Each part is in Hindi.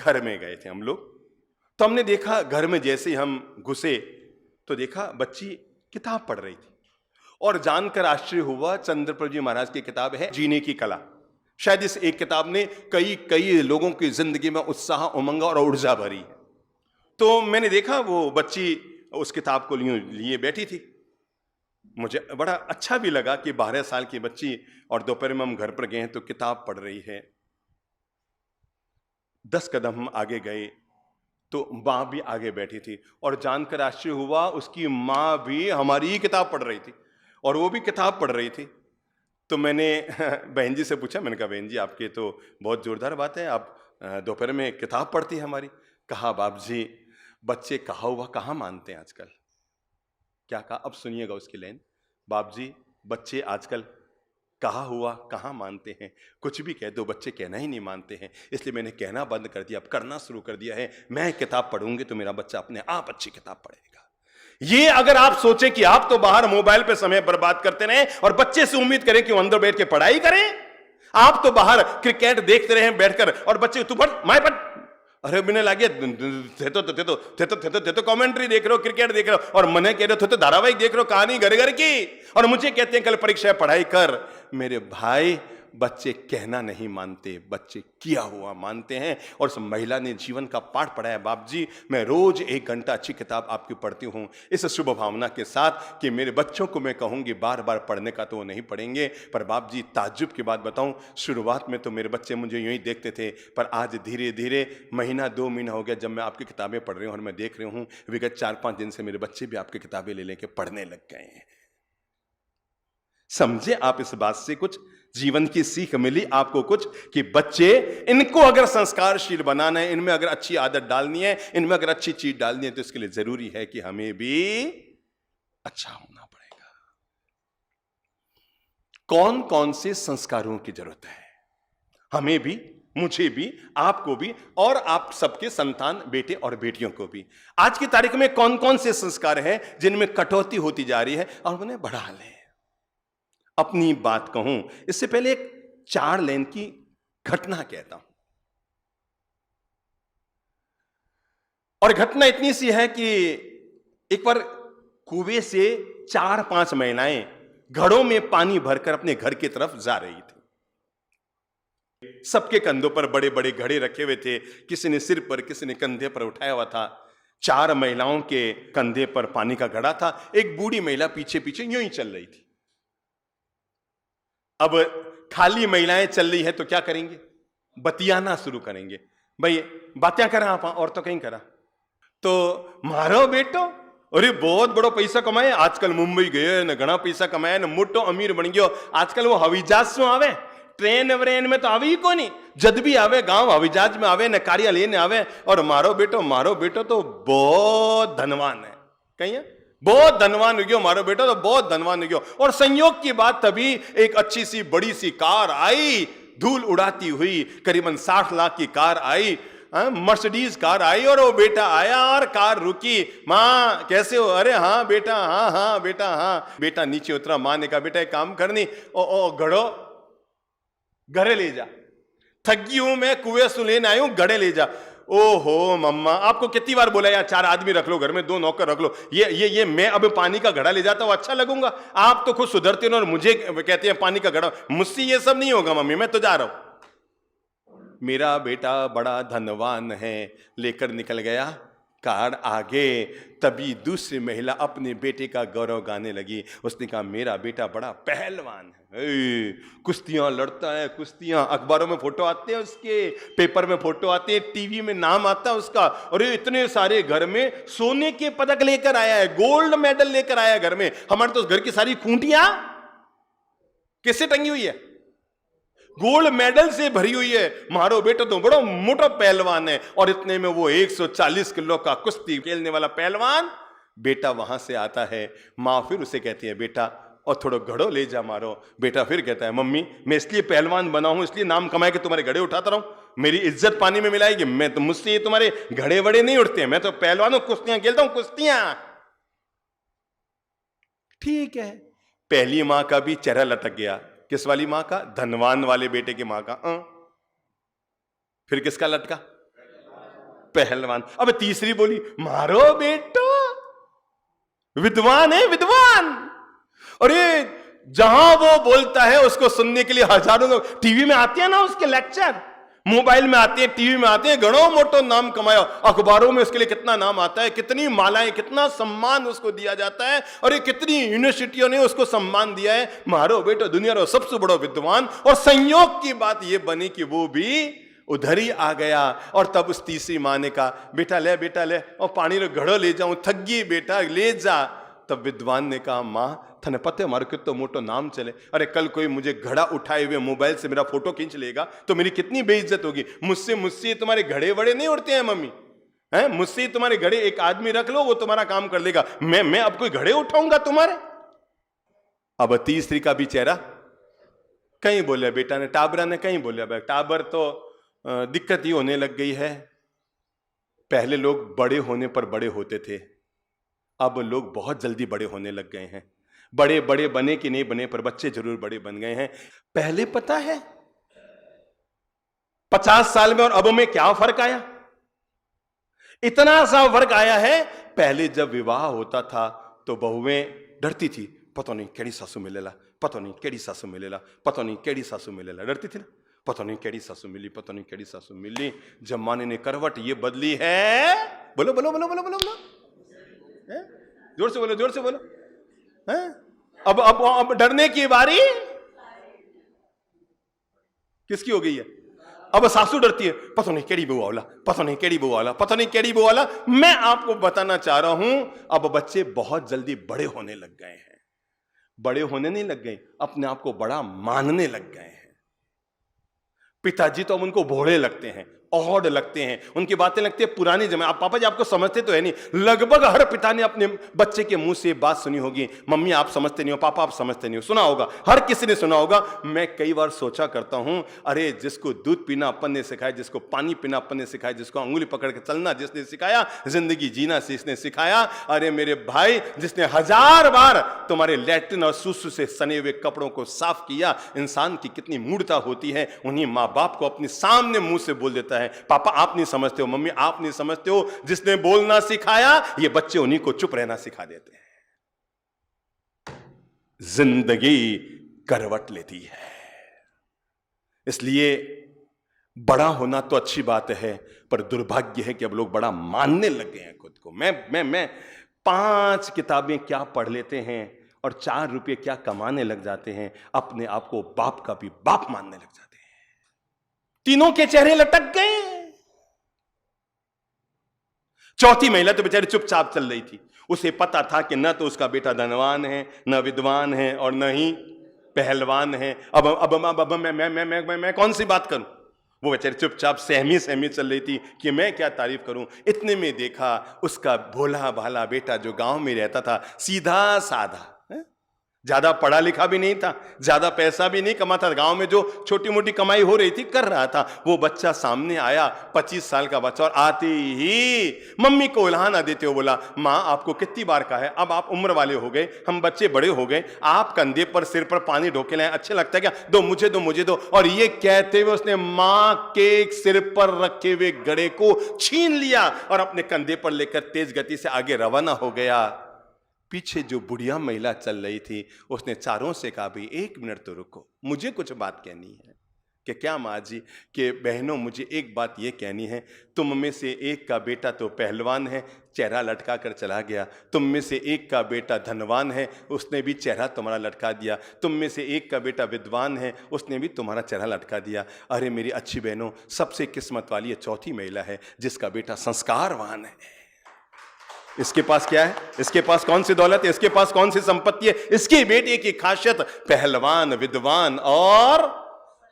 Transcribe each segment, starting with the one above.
घर में गए थे हम लोग। तो हमने देखा घर में जैसे ही हम घुसे तो देखा बच्ची किताब पढ़ रही थी, और जानकर आश्चर्य हुआ, चंद्रप्रभु जी महाराज की किताब है जीने की कला। शायद इस एक किताब ने कई कई लोगों की जिंदगी में उत्साह, उमंग और ऊर्जा भरी है। तो मैंने देखा वो बच्ची उस किताब को लिए बैठी थी। मुझे बड़ा अच्छा भी लगा कि 12 साल की बच्ची, और दोपहर में हम घर पर गए हैं तो किताब पढ़ रही है। 10 कदम हम आगे गए तो मां भी आगे बैठी थी, और जानकर आश्चर्य हुआ उसकी मां भी हमारी ही किताब पढ़ रही थी, और वो भी किताब पढ़ रही थी। तो मैंने बहन जी से पूछा, मैंने कहा बहन जी आपके तो बहुत जोरदार बात है, आप दोपहर में किताब पढ़ती है हमारी। कहा बाप जी बच्चे कहा हुआ कहाँ मानते हैं आजकल। क्या कहा, अब सुनिएगा उसकी लाइन। बाप जी बच्चे आजकल कहा हुआ कहाँ मानते हैं, कुछ भी कह दो बच्चे कहना ही नहीं मानते हैं। इसलिए मैंने कहना बंद कर दिया, अब करना शुरू कर दिया है। मैं किताब पढ़ूंगी तो मेरा बच्चा अपने आप अच्छी किताब पढ़ेगा। ये अगर आप सोचें कि आप तो बाहर मोबाइल पे समय बर्बाद करते रहें और बच्चे से उम्मीद करें कि वो अंदर बैठ के पढ़ाई करें, आप तो बाहर क्रिकेट देखते रहे बैठकर और बच्चे तू पढ़ मैं पढ़, अरे मैंने लागे थे तो कमेंट्री देख रहे हो, क्रिकेट देख रहे हो, और मने कह रहे हो तो धारावाहिक देख रहे हो कहानी घर घर की, और मुझे कहते हैं कल परीक्षा पढ़ाई कर। मेरे भाई बच्चे कहना नहीं मानते, बच्चे किया हुआ मानते हैं। और उस महिला ने जीवन का पाठ पढ़ाया। बाप जी मैं रोज 1 घंटा अच्छी किताब आपकी पढ़ती हूं, इस शुभ भावना के साथ कि मेरे बच्चों को मैं कहूंगी बार बार पढ़ने का तो वो नहीं पढ़ेंगे। पर बाप जी ताज्जुब की बात बताऊं, शुरुआत में तो मेरे बच्चे मुझे यूं ही देखते थे, पर आज धीरे धीरे महीना 2 महीना हो गया जब मैं आपकी किताबें पढ़ रही हूं, और मैं देख रही हूं विगत 4-5 दिन से मेरे बच्चे भी आपकी किताबें ले लेके पढ़ने लग गए हैं। समझे आप इस बात से कुछ जीवन की सीख मिली आपको कुछ, कि बच्चे इनको अगर संस्कारशील बनाना है, इनमें अगर अच्छी आदत डालनी है, इनमें अगर अच्छी चीज डालनी है, तो इसके लिए जरूरी है कि हमें भी अच्छा होना पड़ेगा। कौन कौन से संस्कारों की जरूरत है, हमें भी, मुझे भी, आपको भी, और आप सबके संतान बेटे और बेटियों को भी। आज की तारीख में कौन कौन से संस्कार हैं जिनमें कटौती होती जा रही है और उन्हें बढ़ा लें। अपनी बात कहूं इससे पहले एक 4 लाइन की घटना कहता हूं, और घटना इतनी सी है कि एक बार कुएं से 4-5 महिलाएं घड़ों में पानी भरकर अपने घर की तरफ जा रही थी। सबके कंधों पर बड़े बड़े घड़े रखे हुए थे, किसी ने सिर पर, किसी ने कंधे पर उठाया हुआ था। 4 महिलाओं के कंधे पर पानी का घड़ा था। एक बूढ़ी महिला पीछे पीछे यूं ही चल रही थी। अब खाली महिलाएं चल रही है तो क्या करेंगे, बतियाना शुरू करेंगे। भाई बातें करा आप, और तो कहीं करा तो मारो बेटो, अरे बहुत बड़ो पैसा कमाए, आजकल मुंबई गए न घना पैसा कमाया न मोटो अमीर बन गयो। आजकल वो हवाई जहाज से आवे, ट्रेन व्रेन में तो आवी को नहीं, जद भी आवे गांव हवाई जहाज में आवे न कार्य लेने आवे। और मारो बेटो तो बहुत धनवान है, कहीं बहुत धनवान हो गयो, मारो बेटा तो बहुत धनवान हो गयो। और संयोग की बात तभी एक अच्छी सी बड़ी सी कार आई, धूल उड़ाती हुई, करीबन 60 लाख की कार आई, मर्सिडीज कार आई, और वो बेटा आया और कार रुकी। माँ कैसे हो, अरे हाँ बेटा, हाँ बेटा, हाँ। बेटा नीचे उतरा, माँ ने कहा बेटा एक काम करनी, ओ घड़ो घरे ले जा, थकी हूं मैं, कुएं से लेने आई हूं, घड़े ले जा। ओहो मम्मा आपको कितनी बार बोला यार 4 आदमी रख लो घर में, 2 नौकर रख लो, ये मैं अब पानी का घड़ा ले जाता हूं अच्छा लगूंगा। आप तो खुद सुधरते हो और मुझे कहते हैं पानी का घड़ा, मुझसे ये सब नहीं होगा मम्मी, मैं तो जा रहा हूं। मेरा बेटा बड़ा धनवान है, लेकर निकल गया कार आगे। तभी दूसरी महिला अपने बेटे का गौरव गाने लगी। उसने कहा मेरा बेटा बड़ा पहलवान है, कुश्तियां लड़ता है, कुश्तियां, अखबारों में फोटो आते हैं उसके, पेपर में फोटो आते हैं, टीवी में नाम आता है उसका। और इतने सारे घर में सोने के पदक लेकर आया है, गोल्ड मेडल लेकर आया है घर में। हमारे तो घर की सारी खूंटियां किससे टंगी हुई है, गोल्ड मेडल से भरी हुई है। मारो बेटा तो बड़ा मोटा पहलवान है, और इतने में वो 140 किलो का कुश्ती खेलने वाला पहलवान बेटा वहां से आता है। माँ फिर उसे कहती है बेटा और थोड़ा घड़ो ले जा मारो। बेटा फिर कहता है मम्मी मैं इसलिए पहलवान बना हूं, इसलिए नाम कमाए कि तुम्हारे घड़े उठाता रहूं, मेरी इज्जत पानी में मिलाएगी, मैं तो, मुझसे ये तुम्हारे घड़े वड़े नहीं उठते, मैं तो पहलवान हूं, कुश्तियां खेलता हूं, कुश्तियां। ठीक है, पहली मां का भी चेहरा लटक गया। किस वाली मां का, धनवान वाले बेटे की मां का। फिर किसका लटका, पहलवान। अब तीसरी बोली, मारो बेटो विद्वान है विद्वान। अरे जहां वो बोलता है उसको सुनने के लिए हजारों लोग टीवी में आते हैं ना, उसके लेक्चर मोबाइल में आते हैं, टीवी में आते हैं, घणो मोटो नाम कमाया, अखबारों में उसके लिए कितना नाम आता है, कितनी मालाएं, कितना सम्मान उसको दिया जाता है, और ये कितनी यूनिवर्सिटियों ने उसको सम्मान दिया है, मारो बेटो दुनिया रो सबसे बड़ा विद्वान। और संयोग की बात ये बनी कि वो भी उधर ही आ गया। और तब उस तीसरी माँ ने कहा, बेटा ले और पानी रो घड़ो ले जाऊं, थग्गी बेटा ले जा। तब विद्वान ने कहा, माँ थने पते मारो कितो मोटो नाम चले, अरे कल कोई मुझे घड़ा उठाए हुए मोबाइल से मेरा फोटो खींच लेगा तो मेरी कितनी बेइज्जत होगी। मुझसे तुम्हारे घड़े वड़े नहीं उड़ते हैं मम्मी, हैं? मुझसे तुम्हारे घड़े, एक आदमी रख लो वो तुम्हारा काम कर लेगा, मैं अब कोई घड़े उठाऊंगा तुम्हारे। अब तीसरी का भी चेहरा कहीं बोले बेटा ने, टाबरा ने कहीं बोले, टाबर तो दिक्कत ही होने लग गई है। पहले लोग बड़े होने पर बड़े होते थे, अब लोग बहुत जल्दी बड़े होने लग गए हैं। बड़े बड़े बने कि नहीं बने पर बच्चे जरूर बड़े बन गए हैं। पहले पता है 50 साल में और अब में क्या फर्क आया? इतना सा फर्क आया है, पहले जब विवाह होता था तो बहुएं डरती थी, पता नहीं केड़ी सासू मिलेला, पता नहीं केड़ी सासू मिलेला, पता नहीं केड़ी सासू मिलेला, डरती थी ना, पता नहीं केड़ी सासू मिली, पता नहीं केड़ी सासू मिली। जमाने ने करवट ये बदली है। बोलो बोलो बोलो बोलो बोलो बोलो, जोर से बोलो, जोर से बोलो, हैं? अब डरने की बारी किसकी हो गई है? अब सासू डरती है, पता नहीं केड़ी बहू वाला, पता नहीं केड़ी बहू वाला, पता नहीं केड़ी बहू वाला। मैं आपको बताना चाह रहा हूं, अब बच्चे बहुत जल्दी बड़े होने लग गए हैं। बड़े होने नहीं लग गए, अपने आप को बड़ा मानने लग गए हैं। पिताजी तो अब उनको भोले लगते हैं, औड लगते हैं, उनकी बातें लगती है पुरानी जमाने। आप पापा जी आपको समझते तो है नहीं, लगभग हर पिता ने अपने बच्चे के मुंह से बात सुनी होगी, मम्मी आप समझते नहीं हो, पापा आप समझते नहीं हो, सुना होगा, हर किसी ने सुना होगा। मैं कई बार सोचा करता हूं, अरे जिसको दूध पीना अपन ने सिखाया, जिसको पानी पीना अपन ने सिखाया, जिसको अंगुली पकड़ के चलना जिसने सिखाया, जिंदगी जीना जिसने सिखाया, अरे मेरे भाई जिसने 1000 बार तुम्हारे लैट्रिन और सुसु से सने हुए कपड़ों को साफ किया, इंसान की कितनी मूर्खता होती है, उन्हीं माँ बाप को अपने सामने मुंह से बोल देता है, पापा आप नहीं समझते हो, मम्मी आप नहीं समझते हो। जिसने बोलना सिखाया, ये बच्चे उन्हीं को चुप रहना सिखा देते हैं। जिंदगी करवट लेती है। इसलिए बड़ा होना तो अच्छी बात है, पर दुर्भाग्य है कि अब लोग बड़ा मानने लग गए हैं खुद को। मैं 5 किताबें क्या पढ़ लेते हैं और 4 रुपये क्या कमाने लग जाते हैं, अपने आप को बाप का भी बाप मानने लग जाते हैं। तीनों के चेहरे लटक गए। चौथी महिला तो बेचारी चुपचाप चल रही थी, उसे पता था कि न तो उसका बेटा धनवान है, न विद्वान है, और न ही पहलवान है। अब मैं कौन सी बात करूं? वो बेचारी चुपचाप सहमी सहमी चल रही थी कि मैं क्या तारीफ करूं। इतने में देखा उसका भोला भाला बेटा जो गांव में रहता था, सीधा साधा, ज्यादा पढ़ा लिखा भी नहीं था, ज्यादा पैसा भी नहीं कमाता, गांव में जो छोटी मोटी कमाई हो रही थी कर रहा था। वो बच्चा सामने आया, 25 साल का बच्चा, और आते ही मम्मी को उल्हाना देते हो बोला, माँ आपको कितनी बार कहा है, अब आप उम्र वाले हो गए, हम बच्चे बड़े हो गए, आप कंधे पर सिर पर पानी ढोके लाए, अच्छा लगता है क्या? दो मुझे दो मुझे दो। और ये कहते हुए उसने माँ के सिर पर रखे हुए घड़े को छीन लिया और अपने कंधे पर लेकर तेज गति से आगे रवाना हो गया। पीछे जो बुढ़िया महिला चल रही थी, उसने चारों से कहा, भाई 1 मिनट तो रुको, मुझे कुछ बात कहनी है। कि क्या माँ जी? कि बहनों मुझे एक बात ये कहनी है, तुम में से एक का बेटा तो पहलवान है, चेहरा लटका कर चला गया, तुम में से एक का बेटा धनवान है, उसने भी चेहरा तुम्हारा लटका दिया, तुम में से एक का बेटा विद्वान है, उसने भी तुम्हारा चेहरा लटका दिया। अरे मेरी अच्छी बहनों, सबसे किस्मत वाली ये चौथी महिला है जिसका बेटा संस्कारवान है। इसके पास क्या है? इसके पास कौन सी दौलत है? इसके पास कौन सी संपत्ति है? इसके बेटे की खासियत पहलवान, विद्वान और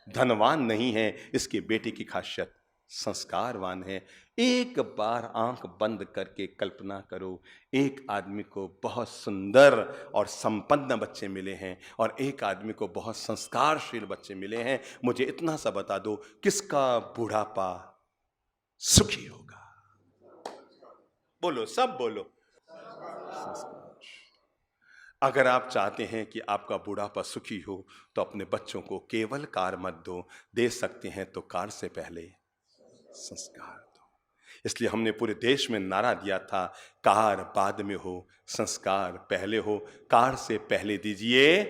धनवान नहीं है, इसके बेटे की खासियत संस्कारवान है। एक बार आंख बंद करके कल्पना करो, एक आदमी को बहुत सुंदर और संपन्न बच्चे मिले हैं और एक आदमी को बहुत संस्कारशील बच्चे मिले हैं। मुझे इतना सा बता दो, किसका बुढ़ापा सुखी होगा? बोलो, सब बोलो। अगर आप चाहते हैं कि आपका बुढ़ापा सुखी हो तो अपने बच्चों को केवल कार मत दो, दे सकते हैं तो कार से पहले संस्कार दो। इसलिए हमने पूरे देश में नारा दिया था, कार बाद में हो, संस्कार पहले हो। कार से पहले दीजिए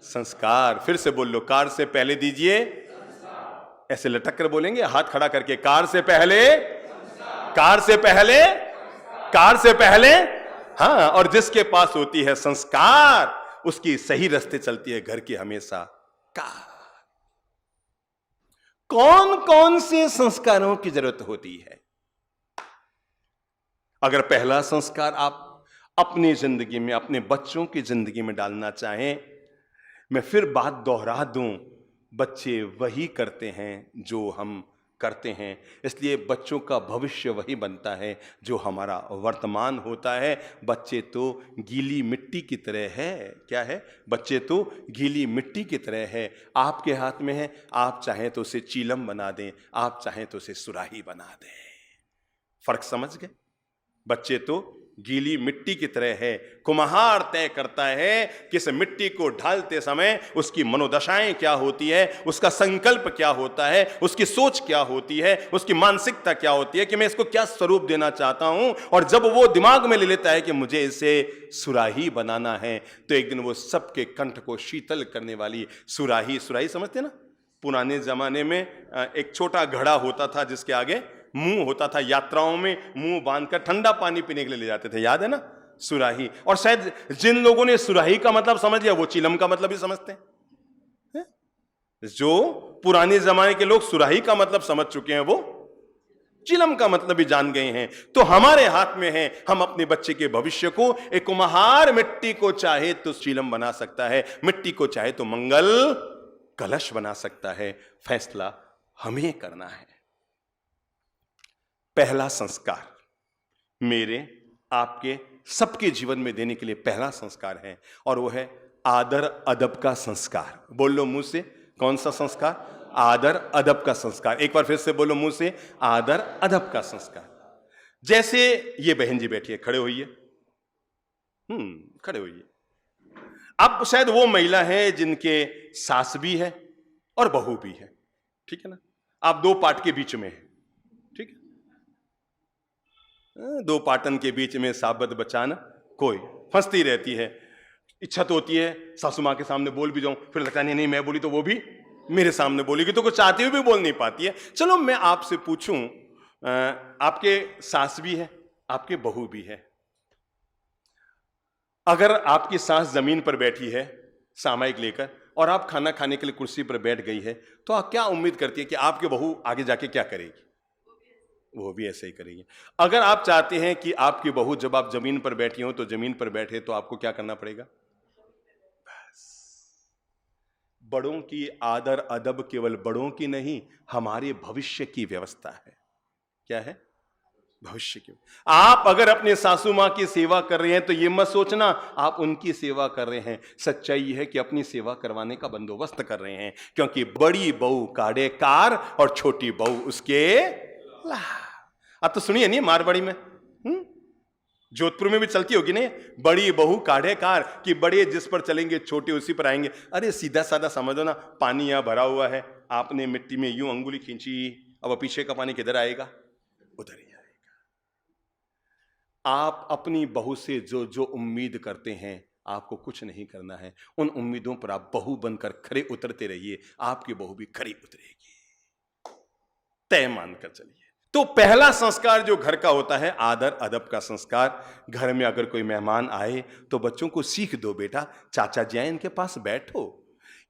संस्कार। फिर से बोल लो, कार से पहले दीजिए। ऐसे लटक कर बोलेंगे, हाथ खड़ा करके, कार से पहले, कार से पहले, कार से पहले। हाँ, और जिसके पास होती है संस्कार, उसकी सही रास्ते चलती है घर की हमेशा कार। कौन कौन से संस्कारों की जरूरत होती है? अगर पहला संस्कार आप अपनी जिंदगी में, अपने बच्चों की जिंदगी में डालना चाहें, मैं फिर बात दोहरा दूं, बच्चे वही करते हैं जो हम करते हैं। इसलिए बच्चों का भविष्य वही बनता है जो हमारा वर्तमान होता है। बच्चे तो गीली मिट्टी की तरह है। क्या है? बच्चे तो गीली मिट्टी की तरह है, आपके हाथ में है। आप चाहें तो उसे चीलम बना दें, आप चाहें तो उसे सुराही बना दें। फर्क समझ गए? बच्चे तो गीली मिट्टी की तरह है। कुम्हार तय करता है कि इस मिट्टी को ढालते समय उसकी मनोदशाएं क्या होती है, उसका संकल्प क्या होता है, उसकी सोच क्या होती है, उसकी मानसिकता क्या होती है कि मैं इसको क्या स्वरूप देना चाहता हूं। और जब वो दिमाग में ले लेता है कि मुझे इसे सुराही बनाना है, तो एक दिन वो सबके कंठ को शीतल करने वाली सुराही, सुराही समझते ना? पुराने जमाने में एक छोटा घड़ा होता था जिसके आगे मुंह होता था। यात्राओं में मुंह बांधकर ठंडा पानी पीने के लिए ले जाते थे, याद है ना? सुराही। और शायद जिन लोगों ने सुराही का मतलब समझ लिया, वो चीलम का मतलब भी समझते हैं। जो पुराने जमाने के लोग सुराही का मतलब समझ चुके हैं, वो चिलम का मतलब भी जान गए हैं। तो हमारे हाथ में है, हम अपने बच्चे के भविष्य को, एक कुम्हार मिट्टी को चाहे तो चिलम बना सकता है, मिट्टी को चाहे तो मंगल कलश बना सकता है। फैसला हमें करना है। पहला संस्कार मेरे, आपके, सबके जीवन में देने के लिए पहला संस्कार है, और वो है आदर अदब का संस्कार। बोल लो मुंह से, कौन सा संस्कार? आदर अदब का संस्कार। एक बार फिर से बोलो मुंह से, आदर अदब का संस्कार। जैसे ये बहन जी बैठी है, खड़े होइए। खड़े होइए। अब शायद वो महिला है जिनके सास भी है और बहू भी है, ठीक है ना? आप दो पाट के बीच में है, ठीक है? दो पाटन के बीच में साबत बचाना, कोई फंसती रहती है। इच्छा तो होती है सासू मां के सामने बोल भी जाऊं, फिर लगता है नहीं मैं बोली तो वो भी मेरे सामने बोलेगी, तो कुछ चाहते हुए भी बोल नहीं पाती है। चलो मैं आपसे पूछूं, आपके सास भी है, आपके बहू भी है। अगर आपकी सास जमीन पर बैठी है सामायिक लेकर, और आप खाना खाने के लिए कुर्सी पर बैठ गई है, तो आप क्या उम्मीद करती है कि आपके बहू आगे जाके क्या करेगी? वो भी ऐसे ही करेगी। अगर आप चाहते हैं कि आपकी बहू जब आप जमीन पर बैठी हो तो जमीन पर बैठे, तो आपको क्या करना पड़ेगा? बस। बड़ों की आदर अदब केवल बड़ों की नहीं, हमारे भविष्य की व्यवस्था है। क्या है? भविष्य की। आप अगर अपने सासू मां की सेवा कर रहे हैं तो ये मत सोचना आप उनकी सेवा कर रहे हैं। सच्चाई है कि अपनी सेवा करवाने का बंदोबस्त कर रहे हैं, क्योंकि बड़ी बहू काढ़े कार और छोटी बहू उसके ला। अब तो सुनिए नहीं, मारवाड़ी में, जोधपुर में भी चलती होगी नहीं, बड़ी बहू काढ़े कार, कि बड़े जिस पर चलेंगे छोटे उसी पर आएंगे। अरे सीधा साधा समझो ना, पानी यहां भरा हुआ है, आपने मिट्टी में यूं अंगुली खींची, अब पीछे का पानी किधर आएगा? उधर ही आएगा। आप अपनी बहू से जो जो उम्मीद करते हैं, आपको कुछ नहीं करना है। उन उम्मीदों पर आप बहू बनकर खरे उतरते रहिए, आपकी बहू भी खरी उतरेगी, तय मानकर चलिए। तो पहला संस्कार जो घर का होता है, आदर अदब का संस्कार। घर में अगर कोई मेहमान आए तो बच्चों को सीख दो, बेटा चाचा जी आए इनके पास बैठो।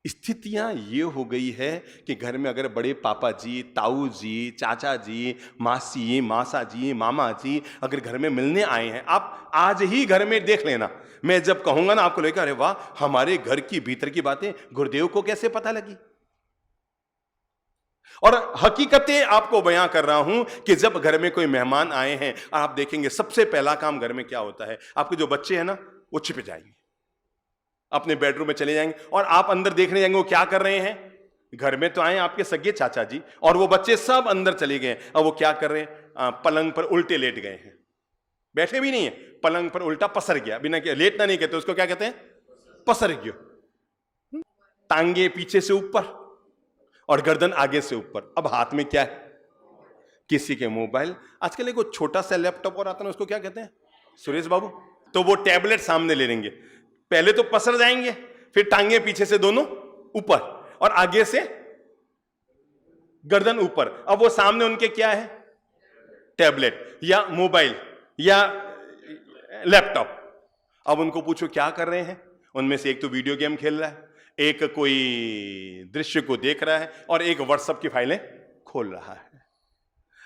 स्थितियां ये हो गई है कि घर में अगर बड़े पापा जी, ताऊ जी, चाचा जी, मासी, मासा जी, मामा जी अगर घर में मिलने आए हैं, आप आज ही घर में देख लेना, मैं जब कहूंगा ना आपको लेकर, अरे वाह हमारे घर की भीतर की बातें गुरुदेव को कैसे पता लगी। और हकीकतें आपको बयां कर रहा हूं कि जब घर में कोई मेहमान आए हैं, आप देखेंगे सबसे पहला काम घर में क्या होता है, आपके जो बच्चे हैं ना वो छिप जाएंगे, अपने बेडरूम में चले जाएंगे, और आप अंदर देखने जाएंगे वो क्या कर रहे हैं। घर में तो आए आपके सगे चाचा जी और वो बच्चे सब अंदर चले गए, और वो क्या कर रहे हैं? पलंग पर उल्टे लेट गए हैं, बैठे भी नहीं है, पलंग पर उल्टा पसर गया। बिना क्या, लेटना नहीं कहते उसको, क्या कहते हैं? पसर गया। टांगे पीछे से ऊपर और गर्दन आगे से ऊपर। अब हाथ में क्या है? किसी के मोबाइल, आजकल एक छोटा सा लैपटॉप और आता है, उसको क्या कहते हैं सुरेश बाबू, तो वो टैबलेट सामने ले लेंगे, पहले तो पसर जाएंगे, फिर टांगे पीछे से दोनों ऊपर और आगे से गर्दन ऊपर। अब वो सामने उनके क्या है, टैबलेट या मोबाइल या लैपटॉप। अब उनको पूछो क्या कर रहे हैं, उनमें से एक तो वीडियो गेम खेल रहा है, एक कोई दृश्य को देख रहा है और एक व्हाट्सएप की फाइलें खोल रहा है।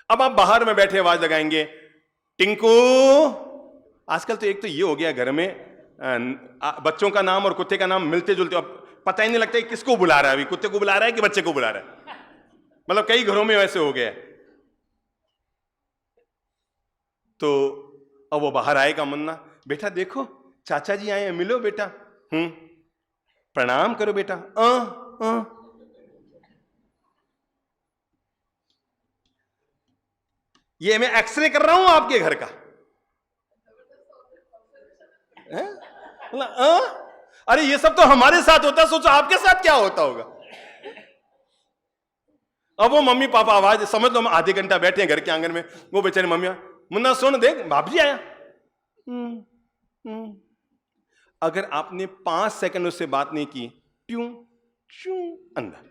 अब आप बाहर में बैठे आवाज लगाएंगे, टिंकू। आजकल तो एक तो ये हो गया, घर में बच्चों का नाम और कुत्ते का नाम मिलते जुलते, अब पता ही नहीं लगता किसको बुला रहा है, अभी कुत्ते को बुला रहा है कि बच्चे को बुला रहा है। मतलब कई घरों में वैसे हो गया। तो अब वो बाहर आएगा, मुन्ना बेटा देखो चाचा जी आए हैं, मिलो बेटा, प्रणाम करो बेटा। ये मैं एक्सरे कर रहा हूं आपके घर का। अरे ये सब तो हमारे साथ होता, सोचो आपके साथ क्या होता होगा। अब वो मम्मी पापा आवाज, समझ लो हम आधे घंटा बैठे हैं घर के आंगन में, वो बेचारे मम्मियां, मुन्ना सुन देख बाप जी आया। अगर आपने 5 सेकंड उससे बात नहीं की, ट्यूं ट्यूं अंदर।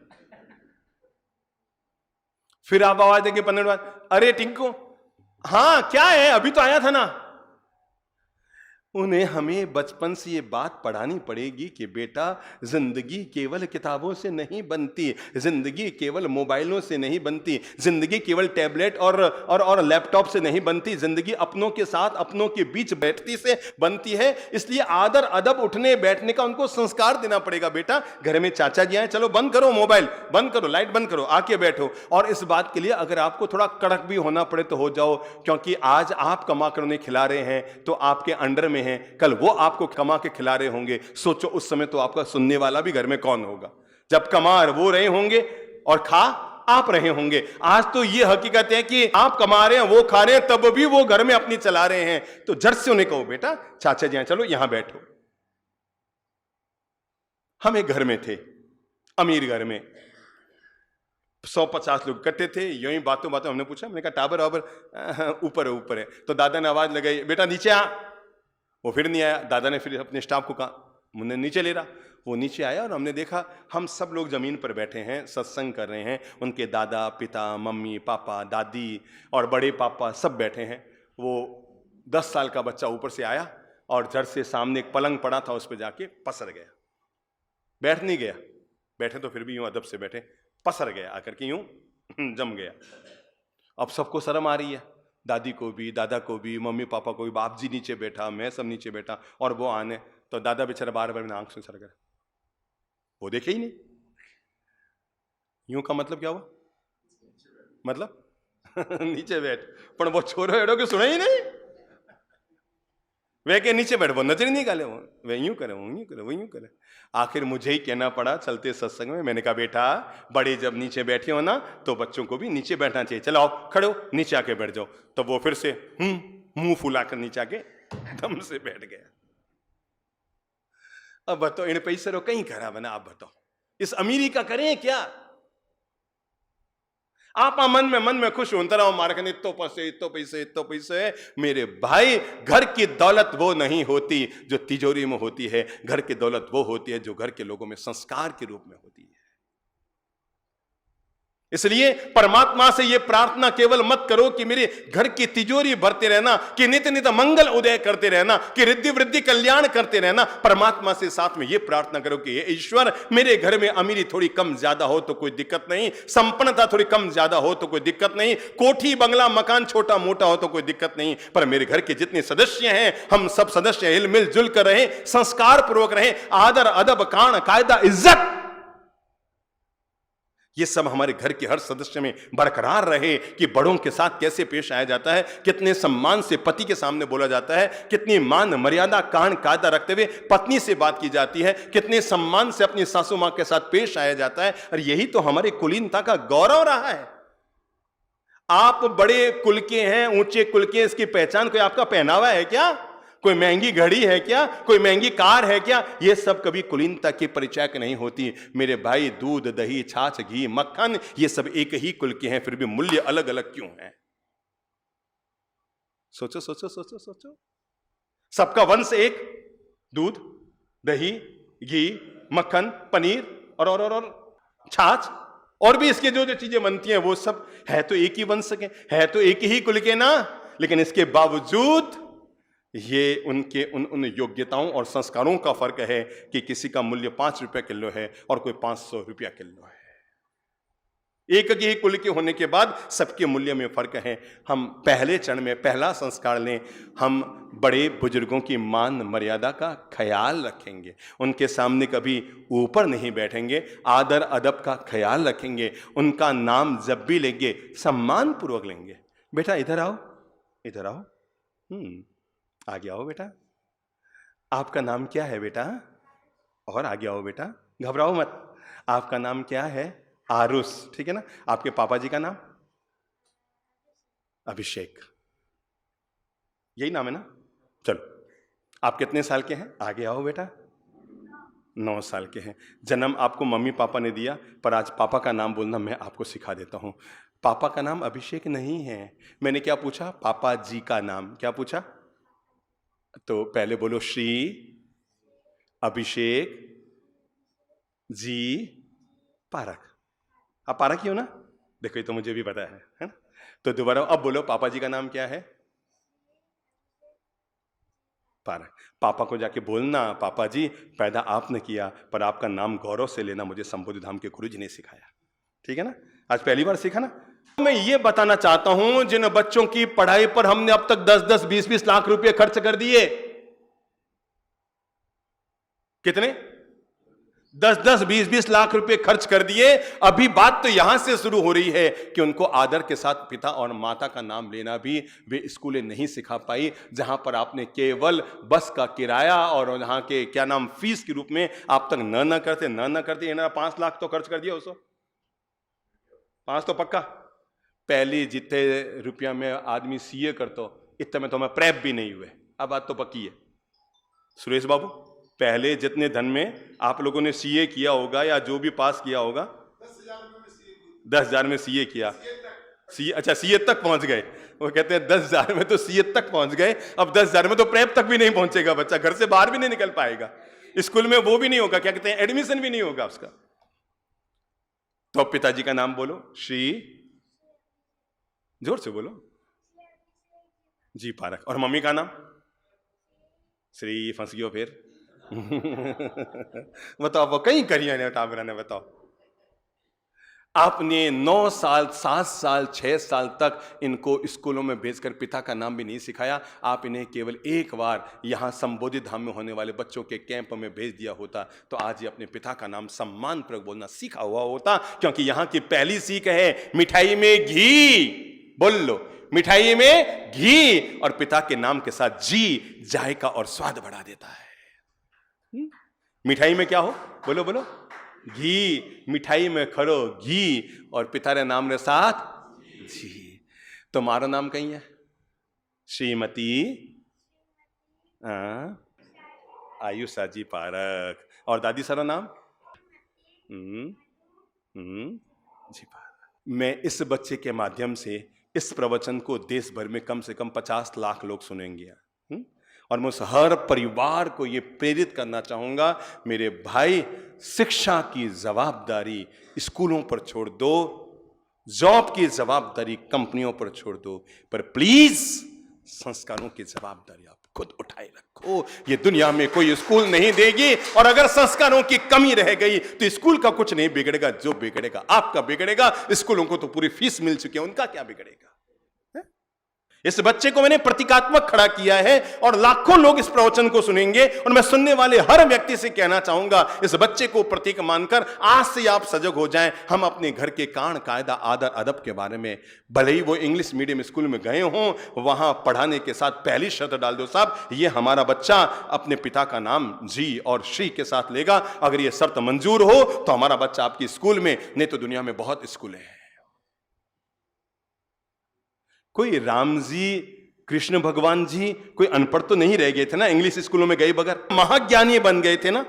फिर आप आवाज देंगे 15 मिनट बाद, अरे टिंकू हाँ क्या है, अभी तो आया था ना। उन्हें हमें बचपन से ये बात पढ़ानी पड़ेगी कि बेटा जिंदगी केवल किताबों से नहीं बनती, जिंदगी केवल मोबाइलों से नहीं बनती, जिंदगी केवल टैबलेट और लैपटॉप से नहीं बनती, जिंदगी अपनों के साथ अपनों के बीच बैठती से बनती है। इसलिए आदर अदब उठने बैठने का उनको संस्कार देना पड़ेगा। बेटा घर में चाचा जी आए, चलो बंद करो मोबाइल, बंद करो लाइट, बंद करो, आके बैठो। और इस बात के लिए अगर आपको थोड़ा कड़क भी होना पड़े तो हो जाओ, क्योंकि आज आप कमा कर उन्हें खिला रहे हैं तो आपके अंडर में हैं, कल वो आपको कमा के खिला रहे होंगे। सोचो उस समय तो आपका सुनने वाला भी घर में कौन होगा, जब कमा वो रहे होंगे और खा आप रहे होंगे। आज तो ये हकीकत है कि आप कमा रहे हैं, वो खा रहे हैं, तब भी वो घर में अपनी चला रहे हैं। तो झट से उन्हें कहो बेटा चाचा जी चलो यहां बैठो। हम एक घर में थे, अमीर घर में, 150 लोग इकट्ठे थे। यूं ही बातों बातों हमने पूछा, मैंने कहा टाबर वाबर ऊपर है। तो दादा ने आवाज लगाई, बेटा नीचे आ। वो फिर नहीं आया। दादा ने फिर अपने स्टाफ को कहा, मुन्ने नीचे ले रहा। वो नीचे आया और हमने देखा हम सब लोग जमीन पर बैठे हैं, सत्संग कर रहे हैं। उनके दादा पिता, मम्मी पापा, दादी और बड़े पापा सब बैठे हैं। वो 10 साल का बच्चा ऊपर से आया और जड़ से सामने एक पलंग पड़ा था, उस पर जाके पसर गया। बैठ नहीं गया, बैठे तो फिर भी यूं अदब से बैठे, पसर गया आकर के यूं जम गया। अब सबको शर्म आ रही है, दादी को भी, दादा को भी, मम्मी पापा को भी। बाप जी नीचे बैठा, मैं सब नीचे बैठा और वो आने। तो दादा बेचारा बार बार आंख से सर गया, वो देखे ही नहीं। यूं का मतलब क्या हुआ, मतलब नीचे बैठ, पर वो छोरो एड़ो के सुना ही नहीं। वे के नीचे बैठ, वो नजर ही नहीं निकाले, वे यूं करे, वो यूं करे, वो यूं करे। आखिर मुझे ही कहना पड़ा चलते सत्संग में। मैंने कहा बेटा बड़े जब नीचे बैठे हो ना तो बच्चों को भी नीचे बैठना चाहिए। चलो आओ खड़े हो, नीचे आके बैठ जाओ। तो वो फिर से मुंह फुलाकर नीचे आके दम से बैठ गया। अब बताओ इन पैसे रो कहीं करा बना, आप बताओ इस अमीरी का करें क्या। आप मन में खुश होता रहो, मारकन इतो पैसे। मेरे भाई घर की दौलत वो नहीं होती जो तिजोरी में होती है, घर की दौलत वो होती है जो घर के लोगों में संस्कार के रूप में होती है। इसलिए परमात्मा से यह प्रार्थना केवल मत करो कि मेरे घर की तिजोरी भरते रहना, कि नित्य नित्य मंगल उदय करते रहना, कि रिद्धि वृद्धि कल्याण करते रहना। परमात्मा से साथ में यह प्रार्थना करो कि हे ईश्वर मेरे घर में अमीरी थोड़ी कम ज्यादा हो तो कोई दिक्कत नहीं, संपन्नता थोड़ी कम ज्यादा हो तो कोई दिक्कत नहीं, कोठी बंगला मकान छोटा मोटा हो तो कोई दिक्कत नहीं, पर मेरे घर के जितने सदस्य हैं हम सब सदस्य हिल मिल जुल कर रहे, संस्कार पूर्वक रहे, आदर अदब कान कायदा इज्जत ये सब हमारे घर के हर सदस्य में बरकरार रहे। कि बड़ों के साथ कैसे पेश आया जाता है, कितने सम्मान से पति के सामने बोला जाता है, कितनी मान मर्यादा कान कायदा रखते हुए पत्नी से बात की जाती है, कितने सम्मान से अपनी सासू मां के साथ पेश आया जाता है। और यही तो हमारी कुलीनता का गौरव रहा है। आप बड़े कुल के हैं, ऊंचे कुल के, इसकी पहचान कोई आपका पहनावा है क्या, कोई महंगी घड़ी है क्या, कोई महंगी कार है क्या, ये सब कभी कुलीनता की परिचायक नहीं होती। मेरे भाई दूध दही छाछ घी मक्खन ये सब एक ही कुल के हैं, फिर भी मूल्य अलग अलग क्यों है। सोचो सोचो सोचो सोचो। सबका वंश एक, दूध, दही, घी, मक्खन, पनीर और छाछ, और भी इसके जो जो चीजें बनती हैं वो सब है तो एक ही वंश के, है तो एक ही कुल के ना, लेकिन इसके बावजूद ये उनके उन योग्यताओं और संस्कारों का फर्क है कि किसी का मूल्य 5 रुपए किलो है और कोई 500 रुपया किलो है। एक ही कुल के होने के बाद सबके मूल्य में फर्क है। हम पहले चरण में पहला संस्कार लें, हम बड़े बुजुर्गों की मान मर्यादा का ख्याल रखेंगे, उनके सामने कभी ऊपर नहीं बैठेंगे, आदर अदब का ख्याल रखेंगे, उनका नाम जब भी लेंगे सम्मान पूर्वक लेंगे। बेटा इधर आओ, इधर आओ, आगे आओ बेटा, आपका नाम क्या है बेटा? और आगे आओ बेटा, घबराओ मत, आपका नाम क्या है? आरुष, ठीक है ना? आपके पापा जी का नाम? अभिषेक, यही नाम है ना? चलो, आप कितने साल के हैं? आगे आओ बेटा। 9 साल के हैं। जन्म आपको मम्मी पापा ने दिया, पर आज पापा का नाम बोलना मैं आपको सिखा देता हूं। पापा का नाम अभिषेक नहीं है। मैंने क्या पूछा? पापा जी का नाम। क्या पूछा? तो पहले बोलो श्री अभिषेक जी पारक। आप पारक ही हो ना? देखो ये तो मुझे भी पता है ना? तो दोबारा अब बोलो, पापा जी का नाम क्या है? पारक। पापा को जाके बोलना, पापा जी पैदा आपने किया, पर आपका नाम गौरव से लेना मुझे संबोधि धाम के गुरु जी ने सिखाया। ठीक है ना? आज पहली बार सीखा ना? मैं ये बताना चाहता हूं, जिन बच्चों की पढ़ाई पर हमने अब तक 10-10, 20-20 लाख रुपए खर्च कर दिए, कितने? 10-10, 20-20 लाख रुपए खर्च कर दिए। अभी बात तो यहां से शुरू हो रही है कि उनको आदर के साथ पिता और माता का नाम लेना भी वे स्कूलें नहीं सिखा पाई, जहां पर आपने केवल बस का किराया और वहां के क्या नाम फीस के रूप में आप तक न करते 5 लाख तो खर्च कर दिया उसको। 5 तो पक्का। पहले जितने रुपया में आदमी सीए करता इतने में तो मैं प्रेप भी नहीं हुए। अब बात तो पक्की है सुरेश बाबू, पहले जितने धन में आप लोगों ने सीए किया होगा या जो भी पास किया होगा, 10,000 में सीए किया, सीए, अच्छा सीए तक पहुंच गए। वो कहते हैं 10,000 में तो सीए तक पहुंच गए, अब 10,000 में तो प्रेप तक भी नहीं पहुंचेगा बच्चा, घर से बाहर भी नहीं निकल पाएगा, स्कूल में वो भी नहीं होगा, क्या कहते हैं एडमिशन भी नहीं होगा उसका। तो अब पिताजी का नाम बोलो, श्री, जोर से बोलो, जी पारक। और मम्मी का नाम? श्री, फंस गयो फिर। बताओ वो कहीं करिए ने टाबरा ने, बताओ आपने 9 साल 7 साल 6 साल तक इनको स्कूलों में भेजकर पिता का नाम भी नहीं सिखाया। आप इन्हें केवल एक बार यहां संबोधि धाम में होने वाले बच्चों के कैंप में भेज दिया होता तो आज ये अपने पिता का नाम सम्मान पूर्वक बोलना सीखा हुआ होता, क्योंकि यहां की पहली सीख है मिठाई में घी। बोल लो, मिठाई में घी, और पिता के नाम के साथ जी जायका और स्वाद बढ़ा देता है। मिठाई में क्या हो? बोलो बोलो, घी। मिठाई में खरो घी और पिता रे नाम रे साथ जी। तो मारो नाम कहीं है? श्रीमती आयुषा जी पारक। और दादी सारा नाम? जी पारक। मैं इस बच्चे के माध्यम से इस प्रवचन को देश भर में कम से कम 50 लाख लोग सुनेंगे, और मैं उस हर परिवार को ये प्रेरित करना चाहूंगा, मेरे भाई शिक्षा की जवाबदारी स्कूलों पर छोड़ दो, जॉब की जवाबदारी कंपनियों पर छोड़ दो, पर प्लीज संस्कारों की जवाबदारी आप खुद उठाए रखो। ये दुनिया में कोई स्कूल नहीं देगी, और अगर संस्कारों की कमी रह गई तो स्कूल का कुछ नहीं बिगड़ेगा, जो बिगड़ेगा आपका बिगड़ेगा। स्कूलों को तो पूरी फीस मिल चुकी है, उनका क्या बिगड़ेगा? इस बच्चे को मैंने प्रतीकात्मक खड़ा किया है और लाखों लोग इस प्रवचन को सुनेंगे, और मैं सुनने वाले हर व्यक्ति से कहना चाहूंगा, इस बच्चे को प्रतीक मानकर आज से आप सजग हो जाएं। हम अपने घर के कान कायदा आदर अदब के बारे में, भले ही वो इंग्लिश मीडियम स्कूल में गए हों, वहां पढ़ाने के साथ पहली शर्त डाल दो, साहब ये हमारा बच्चा अपने पिता का नाम जी और श्री के साथ लेगा। अगर ये शर्त मंजूर हो तो हमारा बच्चा आपकी स्कूल में, नहीं तो दुनिया में बहुत स्कूल हैं। कोई राम जी, कृष्ण भगवान जी कोई अनपढ़ तो नहीं रह गए थे ना, इंग्लिश स्कूलों में गए बगैर महाज्ञानी बन गए थे ना।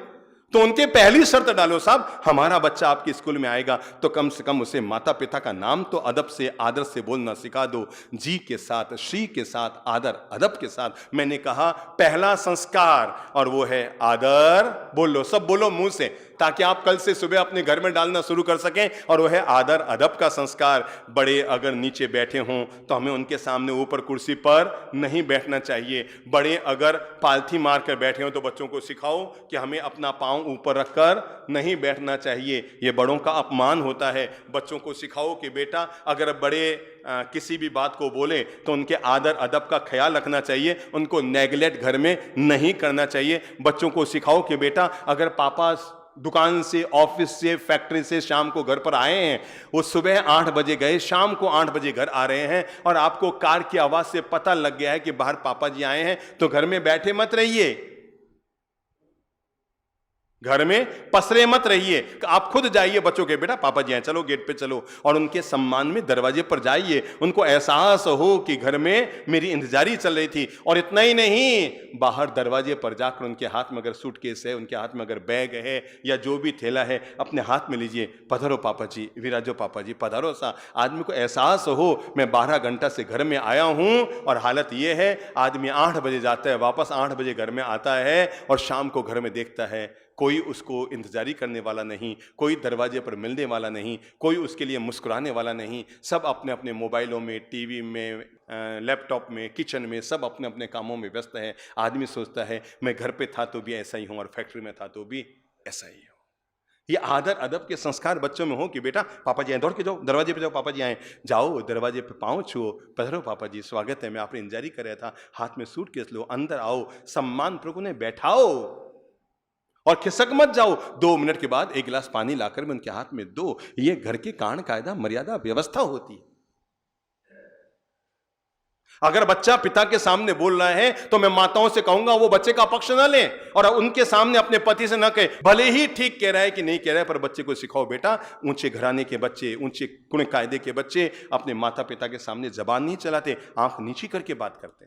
तो उनके पहली शर्त डालो, साहब हमारा बच्चा आपके स्कूल में आएगा तो कम से कम उसे माता पिता का नाम तो अदब से आदर से बोलना सिखा दो, जी के साथ, श्री के साथ, आदर अदब के साथ। मैंने कहा पहला संस्कार, और वो है आदर। बोलो, सब बोलो मुंह से, ताकि आप कल से सुबह अपने घर में डालना शुरू कर सकें, और वो है आदर अदब का संस्कार। बड़े अगर नीचे बैठे हों तो हमें उनके सामने ऊपर कुर्सी पर नहीं बैठना चाहिए। बड़े अगर पालथी मार कर बैठे हों तो बच्चों को सिखाओ कि हमें अपना पांव ऊपर रखकर नहीं बैठना चाहिए, ये बड़ों का अपमान होता है। बच्चों को सिखाओ कि बेटा अगर बड़े किसी भी बात को बोले तो उनके आदर अदब का ख्याल रखना चाहिए, उनको नेगलेक्ट घर में नहीं करना चाहिए। बच्चों को सिखाओ कि बेटा अगर पापा दुकान से, ऑफिस से, फैक्ट्री से शाम को घर पर आए हैं, वो सुबह 8 बजे गए, शाम को 8 बजे घर आ रहे हैं, और आपको कार की आवाज से पता लग गया है कि बाहर पापा जी आए हैं, तो घर में बैठे मत रहिए, घर में पसरे मत रहिए। आप खुद जाइए बच्चों के, बेटा पापा जी हैं, चलो गेट पे चलो, और उनके सम्मान में दरवाजे पर जाइए। उनको एहसास हो कि घर में मेरी इंतजारी चल रही थी। और इतना ही नहीं, बाहर दरवाजे पर जाकर उनके हाथ में अगर सूटकेस है, उनके हाथ में अगर बैग है या जो भी थैला है, अपने हाथ में लीजिए, पधारो पापा जी, विराजो पापा जी, पधारो सा। आदमी को एहसास हो मैं 12 घंटा से घर में आया हूं, और हालत यह है आदमी 8 बजे जाता है, वापस 8 बजे घर में आता है, और शाम को घर में देखता है कोई उसको इंतजारी करने वाला नहीं, कोई दरवाजे पर मिलने वाला नहीं, कोई उसके लिए मुस्कुराने वाला नहीं। सब अपने अपने मोबाइलों में, टीवी में, लैपटॉप में, किचन में, सब अपने अपने कामों में व्यस्त है। आदमी सोचता है मैं घर पे था तो भी ऐसा ही हूं, और फैक्ट्री में था तो भी ऐसा ही हूं। ये आदर अदब के संस्कार बच्चों में हो कि बेटा पापा जी आए, दौड़ के जाओ, दरवाजे पे जाओ, पापा जी आए, जाओ दरवाजे पे पांव छुओ, पधारो पापा जी, स्वागत है, मैं आपने इंतजारी कर रहा था, हाथ में सूटकेस लो, अंदर आओ, सम्मान पूर्वक उन्हें बैठाओ, और खिसक मत जाओ। 2 मिनट के बाद एक गिलास पानी लाकर में उनके हाथ में दो। ये घर के कान कायदा मर्यादा व्यवस्था होती है। अगर बच्चा पिता के सामने बोल रहा है तो मैं माताओं से कहूंगा वो बच्चे का पक्ष ना लें, और उनके सामने अपने पति से ना कहे, भले ही ठीक कह रहा है कि नहीं कह रहा है, पर बच्चे को सिखाओ बेटा ऊंचे घराने के बच्चे, ऊंचे गुण कायदे के बच्चे अपने माता पिता के सामने जबान नहीं चलाते, आंख नीची करके बात करते।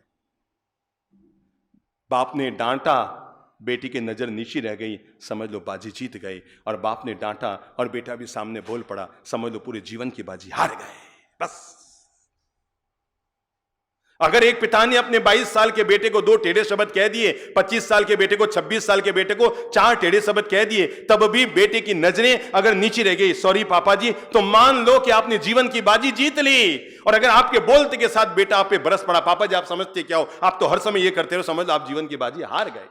बाप ने डांटा, बेटी की नजर नीची रह गई, समझ लो बाजी जीत गए। और बाप ने डांटा और बेटा भी सामने बोल पड़ा, समझ लो पूरे जीवन की बाजी हार गए। बस अगर एक पिता ने अपने 22 साल के बेटे को 2 टेढ़े शब्द कह दिए, 25 साल के बेटे को, 26 साल के बेटे को 4 टेढ़े शब्द कह दिए, तब भी बेटे की नजरें अगर नीची रह गई, सॉरी पापा जी, तो मान लो कि आपने जीवन की बाजी जीत ली। और अगर आपके बोलते के साथ बेटा आप पे बरस पड़ा, पापा जी आप समझते क्या हो, आप तो हर समय ये करते हो, समझ लो आप जीवन की बाजी हार गए।